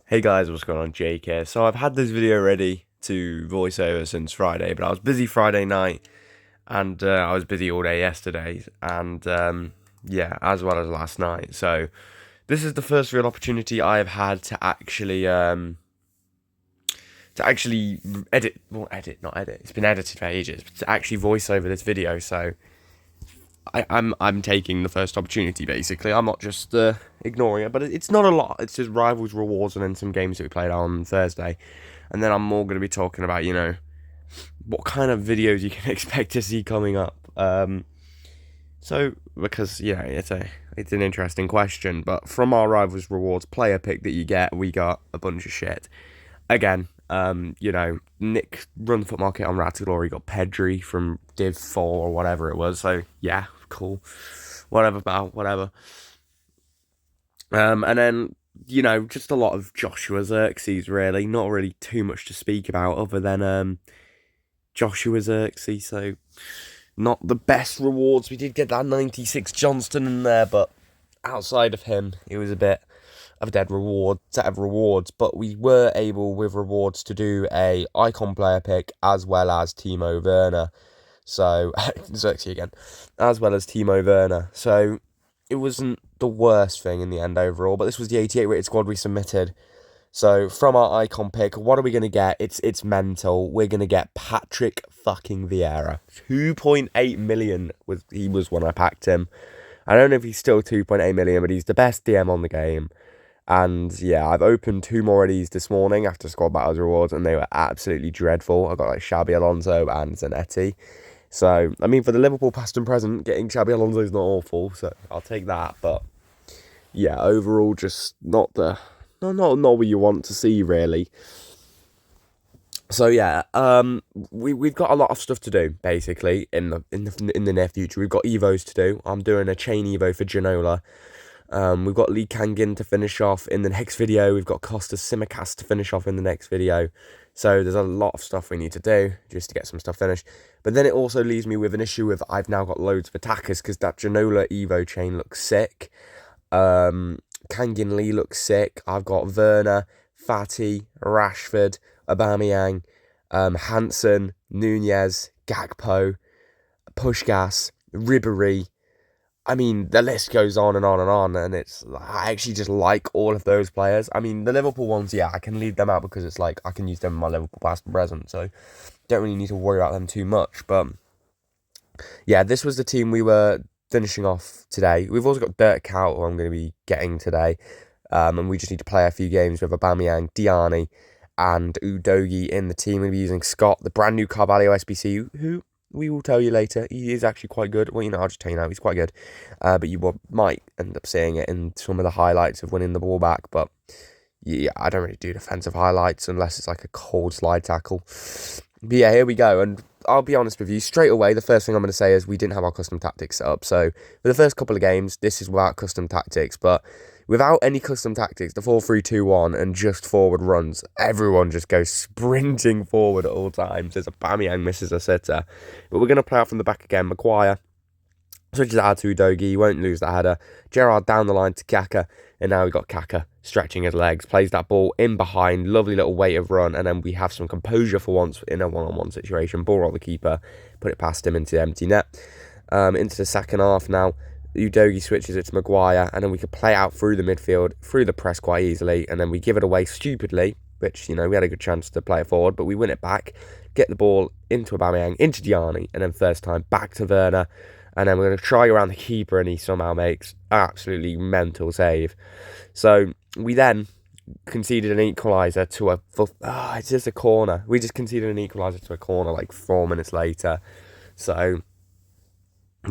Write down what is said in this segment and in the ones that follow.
Hey guys, what's going on? Jake here. So I've had this video ready to voice over since Friday, but I was busy Friday night and I was busy all day yesterday and yeah, as well as last night. So this is the first real opportunity I have had to actually edit, well, not edit. It's been edited for ages, but to actually voice over this video. So I'm taking the first opportunity basically. I'm not just ignoring it, but it's not a lot. It's just rivals, rewards, and then some games that we played on Thursday, and then I'm more going to be talking about what kind of videos you can expect to see coming up. So because it's an interesting question, but from our rivals rewards player pick that you get, we got a bunch of shit. Again, Nick run the foot market on Rat to Glory got Pedri from Div 4 or whatever it was. So yeah, cool. Whatever, pal, whatever. And then, just a lot of Joshua Xerxes, really. Not really too much to speak about other than Joshua Xerxes. So not the best rewards. We did get that 96 Johnston in there, but outside of him, it was a bit of a set of rewards. But we were able, with rewards, to do a icon player pick as well as Timo Werner. So, Xerxes again, as well as Timo Werner. So, it wasn't the worst thing in the end overall, but this was the 88 rated squad we submitted. So, from our icon pick, what are we going to get? It's mental. We're going to get Patrick fucking Vieira. 2.8 million he was when I packed him. I don't know if he's still 2.8 million, but he's the best DM on the game. And yeah, I've opened two more of these this morning after squad battles rewards, and they were absolutely dreadful. I got like Xabi Alonso and Zanetti. So, I mean, for the Liverpool past and present, getting Xabi Alonso is not awful, so I'll take that. But yeah, overall, just not what you want to see, really. So yeah, we've got a lot of stuff to do basically in the near future. We've got evos to do. I'm doing a chain evo for Ginola. We've got Lee Kangin to finish off in the next video. We've got Costa Simicast to finish off in the next video. So there's a lot of stuff we need to do just to get some stuff finished. But then it also leaves me with an issue with I've now got loads of attackers because that Ginola Evo chain looks sick. Kangin Lee looks sick. I've got Werner, Fatty, Rashford, Aubameyang, Hansen, Nunez, Gakpo, Pushgas, Ribery. I mean, the list goes on and on and on, and I actually just like all of those players. I mean, the Liverpool ones, yeah, I can leave them out because it's like I can use them in my Liverpool past and present, so don't really need to worry about them too much. But yeah, this was the team we were finishing off today. We've also got Dirk Cow, who I'm going to be getting today, and we just need to play a few games with Aubameyang, Diani, and Udogi in the team. We're going to be using Scott, the brand new Carvalho SBC, who we will tell you later. He is actually quite good. Well, I'll just tell you now, he's quite good. But you might end up seeing it in some of the highlights of winning the ball back. But yeah, I don't really do defensive highlights unless it's like a cold slide tackle. But yeah, here we go. And I'll be honest with you, straight away, the first thing I'm going to say is we didn't have our custom tactics set up. So for the first couple of games, this is without custom tactics. But without any custom tactics, the 4-3-2-1 and just forward runs, everyone just goes sprinting forward at all times. There's a Aubameyang misses a sitter. But we're going to play out from the back again. Maguire switches out to Udogi, he won't lose the header. Gerrard down the line to Kaka, and now we've got Kaka stretching his legs, plays that ball in behind, lovely little weight of run, and then we have some composure for once in a one-on-one situation. Ball on the keeper, put it past him into the empty net. Into the second half now, Udogi switches it to Maguire, and then we could play out through the midfield, through the press quite easily, and then we give it away stupidly, which, we had a good chance to play it forward, but we win it back, get the ball into Aubameyang, into Diani, and then first time back to Werner, and then we're going to try around the keeper, and he somehow makes absolutely mental save. So we then conceded an equaliser to it's just a corner. We just conceded an equaliser to a corner like 4 minutes later. So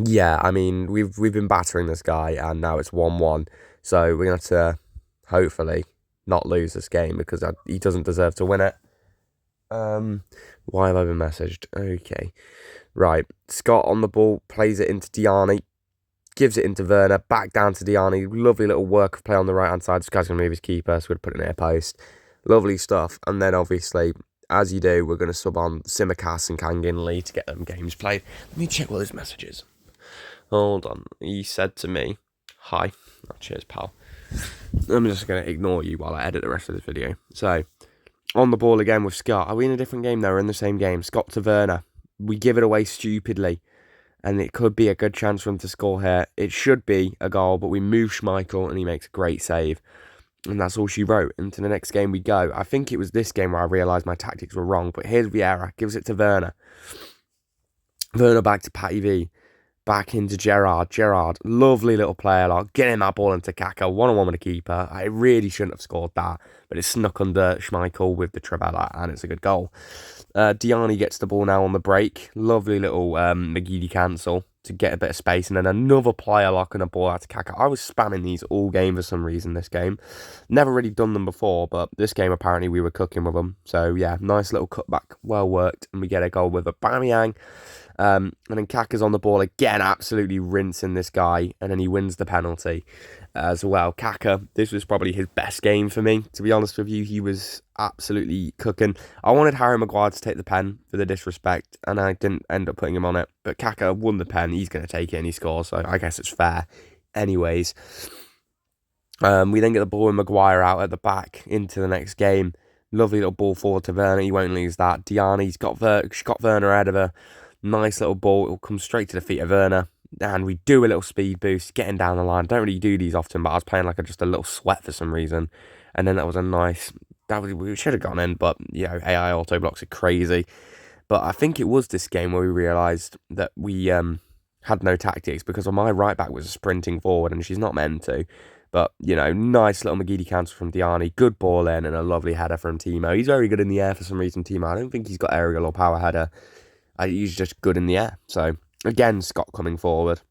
yeah, I mean, we've been battering this guy, and now it's 1-1. So we're going to have to hopefully not lose this game because he doesn't deserve to win it. Why have I been messaged? Okay. Right. Scott on the ball, plays it into Diani, gives it into Werner, back down to Diani. Lovely little work of play on the right hand side. This guy's going to move his keeper, so we're going to put it near post. Lovely stuff. And then obviously, as you do, we're going to sub on Simicast and Kangin Lee to get them games played. Let me check what his message is. Hold on. He said to me, hi. Oh, cheers, pal. I'm just going to ignore you while I edit the rest of this video. So, on the ball again with Scott. Are we in a different game now? We're in the same game. Scott to Werner. We give it away stupidly. And it could be a good chance for him to score here. It should be a goal, but we move Schmeichel and he makes a great save. And that's all she wrote. Into the next game we go. I think it was this game where I realised my tactics were wrong. But here's Vieira. Gives it to Werner. Werner back to Patty V. Back into Gerrard. Gerrard, lovely little player. Like, getting that ball into Kaka. One-on-one with the keeper. I really shouldn't have scored that. But it snuck under Schmeichel with the Trivella. And it's a good goal. Diani gets the ball now on the break. Lovely little McGeady cancel to get a bit of space. And then another player locking a ball out to Kaka. I was spamming these all game for some reason this game. Never really done them before, but this game apparently we were cooking with them. So yeah, nice little cutback. Well worked. And we get a goal with Aubameyang. And then Kaka's on the ball again, absolutely rinsing this guy. And then he wins the penalty as well. Kaka, this was probably his best game for me, to be honest with you. He was absolutely cooking. I wanted Harry Maguire to take the pen for the disrespect, and I didn't end up putting him on it. But Kaka won the pen. He's going to take it and he scores, so I guess it's fair. Anyways, we then get the ball with Maguire out at the back into the next game. Lovely little ball forward to Werner. He won't lose that. Diani's got Werner ahead of her. Nice little ball. It will come straight to the feet of Werner. And we do a little speed boost, getting down the line. Don't really do these often, but I was playing like just a little sweat for some reason. And then that was a nice... we should have gone in, but, you know, AI auto blocks are crazy. But I think it was this game where we realised that we had no tactics, because my right back was sprinting forward and she's not meant to. But, you know, nice little McGeady cancel from Diani. Good ball in and a lovely header from Timo. He's very good in the air for some reason, Timo. I don't think he's got aerial or power header. He's just good in the air. So, again, Scott coming forward.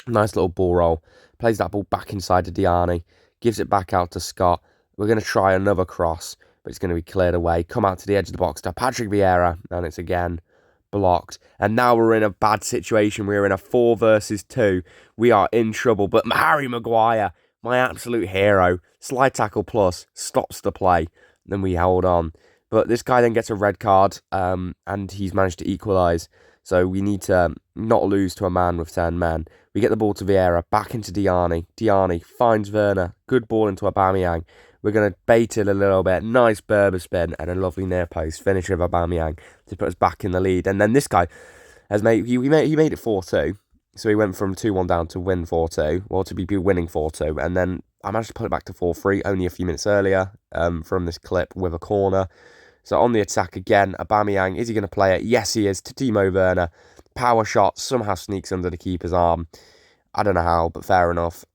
Nice little ball roll. Plays that ball back inside to Diani. Gives it back out to Scott. We're going to try another cross, but it's going to be cleared away. Come out to the edge of the box to Patrick Vieira. And it's again blocked. And now we're in a bad situation. We're in a 4 versus 2. We are in trouble. But Harry Maguire, my absolute hero, slide tackle plus, stops the play. Then we hold on. But this guy then gets a red card, and he's managed to equalise. So we need to not lose to a man with 10 men. We get the ball to Vieira, back into Diani. Diani finds Werner. Good ball into Aubameyang. We're going to bait it a little bit. Nice Berber spin and a lovely near post finish of Aubameyang to put us back in the lead. And then this guy has made he made it 4-2. So he went from 2-1 down to win 4-2. Well, to be winning 4-2. And then I managed to put it back to 4-3 only a few minutes earlier from this clip with a corner. So on the attack again, Aubameyang, is he going to play it? Yes, he is, to Timo Werner. Power shot, somehow sneaks under the keeper's arm. I don't know how, but fair enough.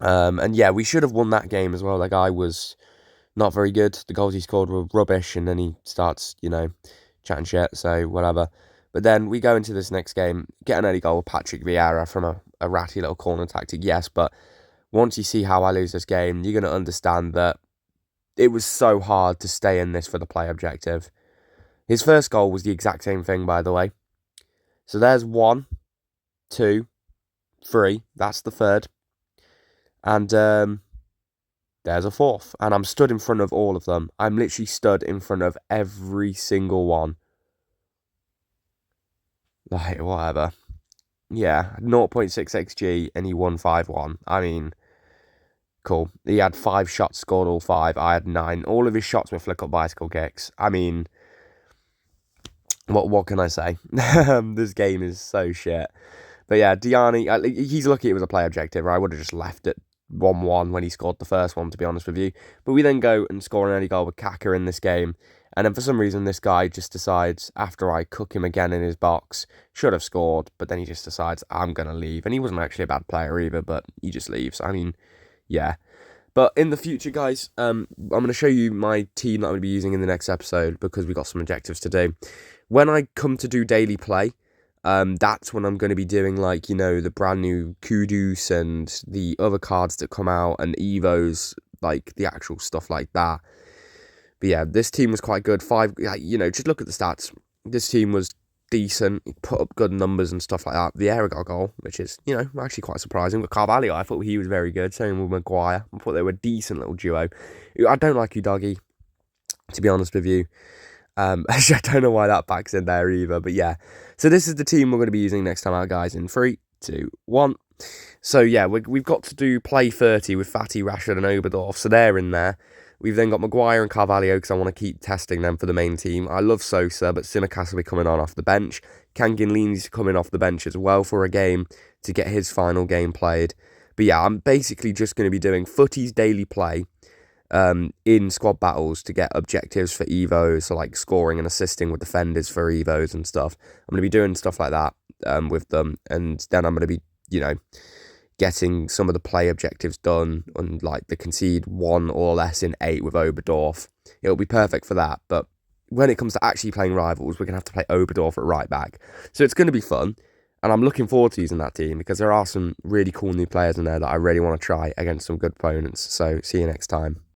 And yeah, we should have won that game as well. That guy was not very good. The goals he scored were rubbish, and then he starts, you know, chatting shit, so whatever. But then we go into this next game, get an early goal with Patrick Vieira from a ratty little corner tactic, yes, but once you see how I lose this game, you're going to understand that it was so hard to stay in this for the play objective. His first goal was the exact same thing, by the way. So there's 1, 2, 3. That's the third. And there's a fourth. And I'm stood in front of all of them. I'm literally stood in front of every single one. Like, whatever. Yeah, 0.6 XG and he won 5-1. I mean... Cool. He had 5 shots, scored all 5. I had 9. All of his shots were flick-up bicycle kicks. I mean, what can I say? This game is so shit. But yeah, Diani, he's lucky it was a play objective, or I would have just left it 1-1 when he scored the first one, to be honest with you. But we then go and score an early goal with Kaka in this game. And then for some reason, this guy just decides, after I cook him again in his box, should have scored, but then he just decides, I'm going to leave. And he wasn't actually a bad player either, but he just leaves. I mean... Yeah, but in the future, guys, I'm going to show you my team that I'm going to be using in the next episode, because we've got some objectives to do. When I come to do daily play, that's when I'm going to be doing, like, you know, the brand new Kudus and the other cards that come out and Evos, like the actual stuff like that. But yeah, this team was quite good. 5, you know, just look at the stats. This team was decent, put up good numbers and stuff like that. Vieira got a goal, which is, you know, actually quite surprising. But Carvalho, I thought he was very good. Same with Maguire. I thought they were a decent little duo. I don't like Udogie, to be honest with you. Actually, I don't know why that back's in there either. But yeah, so this is the team we're going to be using next time out, guys. In 3, 2, 1. So yeah, we've got to do play 30 with Fatty, Rashford and Oberdorf, so they're in there. We've then got Maguire and Carvalho because I want to keep testing them for the main team. I love Sosa, but Tsimikas will be coming on off the bench. Kangin Lee's coming off the bench as well for a game to get his final game played. But yeah, I'm basically just going to be doing Futties daily play in squad battles to get objectives for Evos, so like scoring and assisting with defenders for Evos and stuff. I'm going to be doing stuff like that with them, and then I'm going to be, getting some of the play objectives done on like the concede 1 or less in 8 with Oberdorf. It'll be perfect for that, but when it comes to actually playing rivals, we're going to have to play Oberdorf at right back. So it's going to be fun, and I'm looking forward to using that team because there are some really cool new players in there that I really want to try against some good opponents. So see you next time.